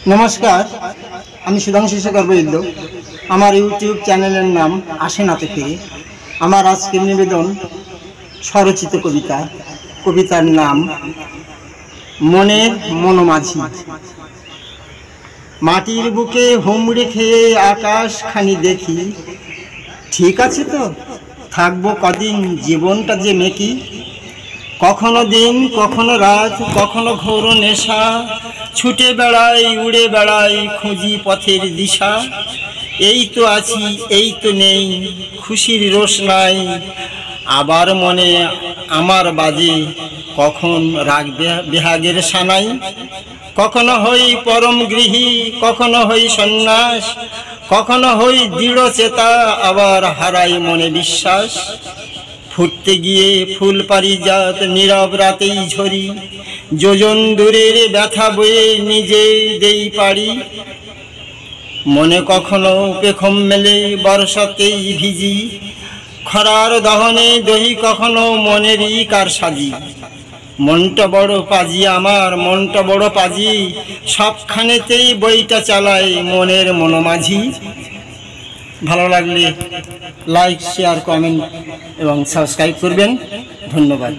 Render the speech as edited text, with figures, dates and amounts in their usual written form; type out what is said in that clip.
नमस्कार আমি সুধাংশু শেখর বৈদ্য। আমার ইউটিউব চ্যানেলের নাম আসে নাতে ফিরে। আমার আজকের নিবেদন স্বরচিত কবিতার নাম মনের মনোমাঝি। মাটির বুকে হুমড়ি খেয়ে আকাশ খানি দেখি, ঠিক আছে তো থাকবো কদিন, জীবনটা যে মেকি। কখনো দিন কখনো রাত কখনো ঘোর নেশা, ছুটে বেড়াই উড়ে বেড়াই খুঁজি পথের দিশা। এই তো আছি এই তো নেই খুশির রোষ নাই, আবার মনে আমার বাজে কখন রাগ বেহাগের সানাই। কখনো হই পরম গৃহী কখনো হই সন্ন্যাস, কখনো হই দৃঢ় চেতা আবার হারাই মনে বিশ্বাস। ফুটতে গিয়ে ফুল পারিজাত নীরব রাতেই ঝরি, যোজন দূরের ব্যথা বয়ে নিজে দেই পারি। মনে কখনো পেখম মেলে বর্ষাতেই ভিজি, খরার দহনে দহি কখনো মনেরই কার সাজি। মনটা বড় পাজি আমার মনটা বড় পাজি, সবখানেতেই বইটা চালায় মনের মনোমাঝি। ভালো লাগলে লাইক শেয়ার কমেন্ট এবং সাবস্ক্রাইব করবেন। ধন্যবাদ।